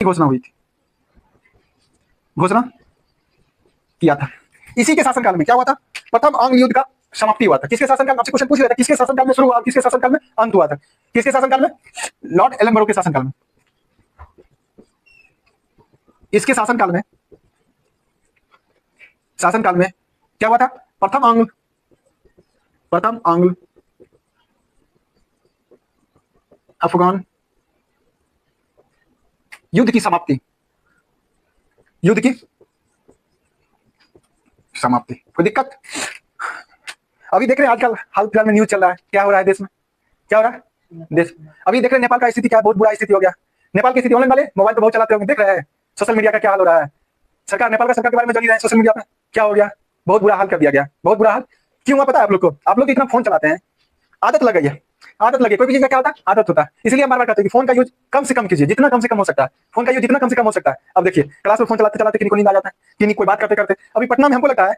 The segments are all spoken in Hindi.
घोषणा हुई थी, घोषणा किया था। इसी के शासनकाल में क्या हुआ था? प्रथम आंग्ल युद्ध का समाप्ति हुआ था। किसके शासनकाल में? आपसे क्वेश्चन पूछ रहा था किसके शासनकाल में शुरू हुआ, किसके शासनकाल में अंत हुआ था? किसके शासनकाल में? लॉर्ड एलनबरो के शासनकाल में। इसके शासनकाल में क्या हुआ था? प्रथम आंग्ल अफगान युद्ध की समाप्ति, युद्ध की समाप्ति। कोई दिक्कत? अभी देख रहे हैं आजकल हाल फिलहाल में न्यूज चल रहा है, क्या हो रहा है देश में, क्या हो रहा है देश। अभी देख रहे हैं नेपाल का स्थिति क्या है, बहुत बुरा स्थिति हो गया। नेपाल की स्थिति ऑनलाइन वाले मोबाइल पे बहुत चलाते होंगे, देख रहे हैं सोशल मीडिया का क्या हाल हो रहा है। सरकार, नेपाल का सरकार के बारे में जान ही रहे हैं सोशल मीडिया पे, क्या हो गया, बहुत बुरा हाल कर दिया गया, बहुत बुरा हाल। क्यों हुआ पता है आप लोग को? आप लोग इतना फोन चलाते हैं, आदत लग गई है, आदत लगी। कोई भी चीज का क्या होता है? आदत होता है। इसलिए हम बार बार कहते हैं कि फोन का यूज कम से कम कीजिए, जितना कम से कम हो सकता है। फोन का यूज जितना कम से कम हो सकता है। अब देखिए क्लास में फोन चलाते चलाते किसी को नींद आ जाता है, किसी कोई बात करते करते। अभी पटना में हमको लगता है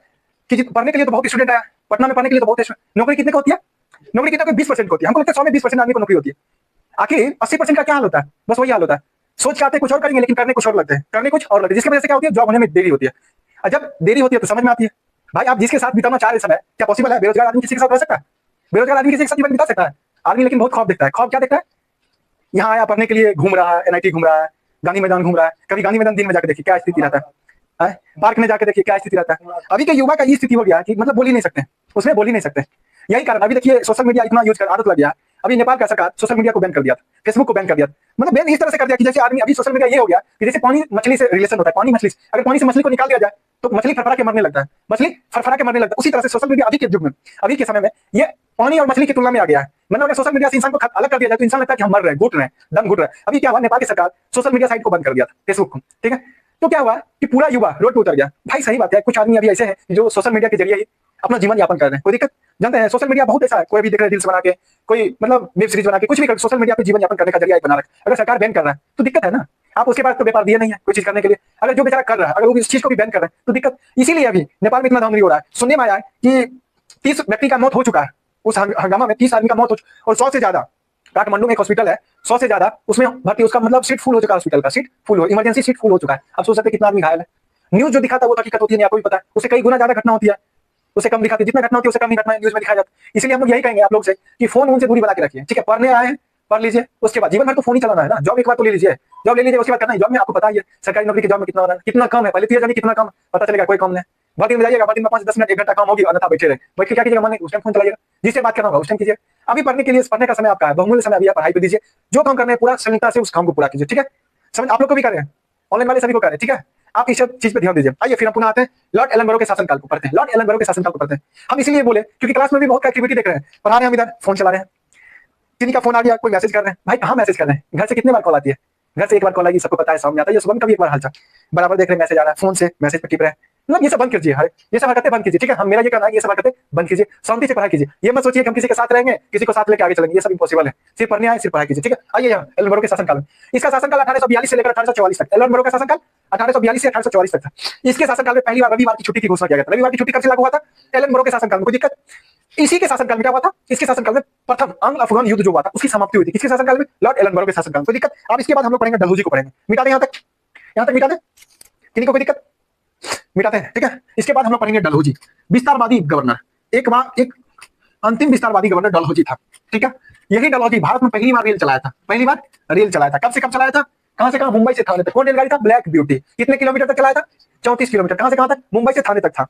कि पढ़ने के लिए तो बहुत स्टूडेंट आया, पटना में पढ़ने के लिए तो बहुत नौकरी कितने को होती है? नौकरी कितना? 20% को होती है। हमको लगता है 100 में 20% आदमी को नौकरी होती है। आखिर 80% का क्या हाल होता है? बस वही हाल होता है, सोच के आते हैं कुछ और करेंगे लेकिन करने कुछ और लगते हैं, करने कुछ और लगते हैं, जिसकी वजह से क्या होती है? जॉब होने में देरी होती है। और जब देरी होती है तो समझ में आती है भाई आप जिसके साथ बिताना चाह रहे समय, क्या पॉसिबल है? बेरोजगार आदमी किसी के साथ रह सकता है? बेरोजगार आदमी किसी के साथ जीवन बिता सकता है? आदमी लेकिन बहुत ख्वाब देखता है। ख्वाब क्या देखता है? यहाँ आया पढ़ने के लिए, घूम रहा है, एनआईटी घूम रहा है, गांधी मैदान घूम रहा है। कभी गांधी मैदान दिन में जाकर देखिए क्या स्थिति रहता है, पार्क में जाकर देखिए क्या स्थिति रहता है। अभी के युवा का ये स्थिति हो गया कि मतलब बोल ही नहीं सकते, उसमें बोल ही नहीं सकते। यही कारण अभी देखिए सोशल मीडिया इतना यूज कर आदत लग गया। अभी नेपाल का सरकार सोशल मीडिया को बैन कर दिया था, फेसबुक को बैन कर दिया, मतलब बैन इस तरह से कर दिया कि जैसे आदमी अभी सोशल मीडिया ये हो गया कि जैसे पानी मछली से रिलेशन होता है। पानी मछली, अगर पानी से मछली को निकाल दिया जाए तो मछली फरफरा के मरने लगता है, मछली फरफरा के मरने लगता है। उसी तरह से सोशल मीडिया अभी के युग में, अभी के समय में ये पानी और मछली की तुलना में आ गया है। मतलब अगर सोशल मीडिया से इंसान को अलग कर दिया जाए तो इंसान लगता है कि हम मर रहे हैं, घुट रहे हैं, दम घुट रहे हैं। अभी क्या हुआ? नेपाल की सरकार सोशल मीडिया साइट को बंद कर दिया था, फेसबुक को, ठीक है। तो क्या हुआ कि पूरा युवा रोड पे उतर गया। भाई सही बात है, कुछ आदमी अभी ऐसे हैं जो सोशल मीडिया के जरिए ही अपना जीवन यापन कर रहे हैं। कोई दिक्कत? जानते हैं सोशल मीडिया बहुत ऐसा है, कोई भी देख रहे रील्स बना के, कोई मतलब वेब सीरीज बना के, कुछ भी कर सोशल मीडिया पे जीवन यापन करने का जरिया बना रखा। अगर सरकार बैन कर रहा है तो दिक्कत है ना। आप उसके बाद तो व्यापार दिए नहीं है कोई चीज करने के लिए। अगर जो बेचारा कर रहा है अगर वो इस चीज को भी बैन कर रहे हैं तो दिक्कत। इसीलिए अभी नेपाल में इतना धांधली हो रहा है। सुनने में आया है कि 30 व्यक्ति का मौत हो चुका है उस हंगामा में, 30 आदमी का मौत हो चुका और 100 से ज्यादा काठमांडू में एक हॉस्पिटल है, 100 से ज्यादा उसमें भर्ती, उसका मतलब सीट फुल हो चुका है, हॉस्पिटल का सीट फुल हो, इमरजेंसी सीट फुल हो चुका है। अब सोच सकते कितना आदमी घायल है। न्यूज जो दिखाता है वो हकीकत होती है, आपको भी पता है, उससे कई गुना ज्यादा घटना होती है, उससे कम दिखाती है। जितना घटना होती है उससे कम ही घटना न्यूज में दिखाया जाता है। इसलिए हम लोग यही कहेंगे आप लोग से कि फोन उनसे दूरी बना के रखिए, ठीक है। पढ़ने आए हैं पढ़ लीजिए, उसके बाद जीवन भर तो फोन ही चलाना है ना। जॉब एक बार तो ले लीजिए, जॉब ले लीजिए, उसके बाद करना है। जॉब में आपको पता ही है सरकारी नौकरी की जॉब में कितना होना है, कितना कम है। पहले तो ये जानिए कितना कम पता चलेगा, कोई कम नहीं। भर्ती में जाइएगा, भर्ती में 5-10 मिनट 1 घंटा काम होगी, अन्यथा बैठे रहे। बैठ के क्या कीजिएगा? मन नहीं उस टाइम फोन चलाइएगा, जिससे बात करना होगा उस टाइम कीजिए। अभी पढ़ने के लिए, पढ़ने का समय आपका है, बहुमूल्य समय अभी है, पढ़ाई पे दीजिए। जो काम करना है पूरा सफलता से उस काम को पूरा कीजिए, ठीक है। समझ? आप लोग को भी कर रहे हैं, ऑनलाइन वाले सभी को कर रहे हैं, ठीक है। आप इस चीज पे ध्यान दीजिए। आइए फिर हम पुनः आते हैं लॉर्ड एलनबरो के शासनकाल को पढ़ते हैं। लॉर्ड एलनबरो के शासनकाल को पढ़ते हैं। हम इसलिए बोले क्योंकि क्लास में भी बहुत एक्टिविटी देख रहे हैं, पढ़ा रहे हैं, हम इधर फोन चला रहे हैं, किसी का फोन आ गया, कोई मैसेज कर रहे हैं। भाई कहाँ मैसेज कर रहे हैं? घर से कितने बार कॉल आती है? घर से एक बार कॉल आएगी, सबको पता है, सामने आता है। ये सुबह कभी एक बार हालचाल बराबर देख रहे हैं, मैसेज आ रहा है, फोन से मैसेज पर टिप रहे हैं। मतलब ये सब बंद कीजिए, ये सब हरकतें बंद कीजिए, ठीक है। हम मेरा ये कहना है, ये सब हरकतें बंद कीजिए, शांति से पढ़ाई कीजिए। ये मत सोचिए कि हम किसी के साथ रहेंगे, किसी को साथ लेकर आगे चलेंगे, ये सब इम्पॉसिबल है। सिर्फ पढ़ने आए, सिर्फ पढ़ाई कीजिए, ठीक है। आइए यहाँ एलनबरो के शासनकाल में। इसका शासनकाल 1842 से लेकर 1844 तक। एलनबरो का शासनकाल 1842 से 1844 तक था। इसके शासनकाल में पहली बार रविवार की छुट्टी की घोषणा किया गया था। रविवार की छुट्टी कब से लागू हुआ था? एलनबरो के शासनकाल में। कोई दिक्कत? इसी के शासनकाल में क्या हुआ था? इसके शासनकाल में प्रथम आंग्ल अफगान युद्ध जो हुआ था उसकी समाप्ति हुई थी। किसके शासनकाल में? लॉर्ड एलनबरो के शासनकाल में। कोई दिक्कत? अब इसके बाद हम लोग पढ़ेंगे डलहौजी को पढ़ेंगे। मिटा दें यहाँ तक, यहाँ तक मिटा दें, किन्हीं को कोई दिक्कत? मिटाते हैं, ठीक है। इसके बाद हम लोग पढ़ेंगे डलहौजी, विस्तारवादी गवर्नर। एक अंतिम विस्तारवादी गवर्नर डलहौजी था, ठीक है। यही डलहौजी भारत में पहली बार रेल चलाया था, पहली बार रेल चलाया था। कब से कब चलाया था? कहां से कहां? मुंबई से थाने तक। कौन रेलगाड़ी था? Black beauty. कितने किलोमीटर तक चलाया था? 34 किलोमीटर। कहां से कहां तक? मुंबई से थाने तक था।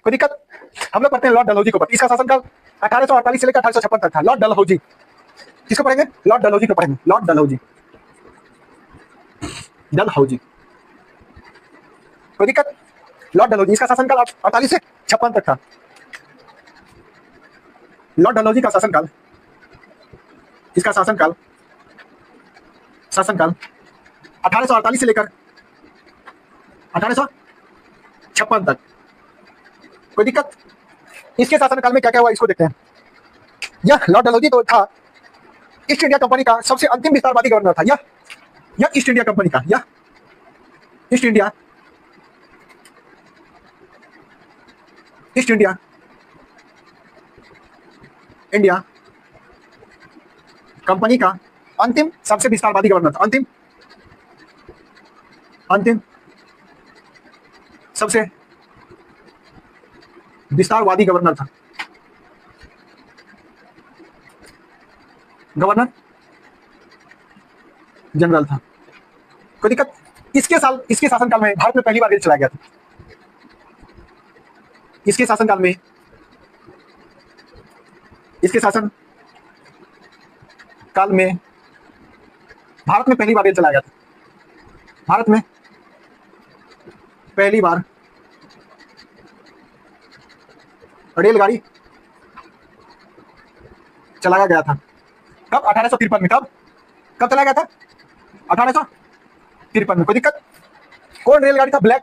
कोई दिक्कत? हम लोग पढ़ते हैं लॉर्ड डलहौजी को। इसका शासनकाल 1848 से लेकर 1856 तक था। लॉर्ड डलहौजी, किसको पढ़ेंगे? लॉर्ड डलहौजी को पढ़ेंगे। लॉर्ड डलहौजी, डलहौजी। कोई दिक्कत? लॉर्ड डलहौजी, इसका शासनकाल 48 से 56 तक था। लॉर्ड डलहौजी का शासनकाल, इसका शासनकाल 1848 से लेकर 1856 तक। कोई दिक्कत? इसके शासनकाल में क्या क्या हुआ इसको देखते हैं। यह लॉर्ड डलहौजी तो था ईस्ट इंडिया कंपनी का सबसे अंतिम विस्तारवादी गवर्नर था। यह ईस्ट इंडिया कंपनी का, यह ईस्ट इंडिया इंडिया कंपनी का अंतिम सबसे विस्तारवादी गवर्नर था। अंतिम अंतिम सबसे विस्तारवादी गवर्नर था। गवर्नर जनरल था। कोई दिक्कत? इसके शासनकाल में भारत में पहली बार रेल चलाया गया था। इसके शासनकाल में, इसके शासन काल में भारत में पहली बार रेल चलाया गया था। भारत में पहली बार रेलगाड़ी चलाया गया था। कब? 1853 में। कब चलाया गया था? 1853 में। कोई दिक्कत? कौन रेलगाड़ी था? ब्लैक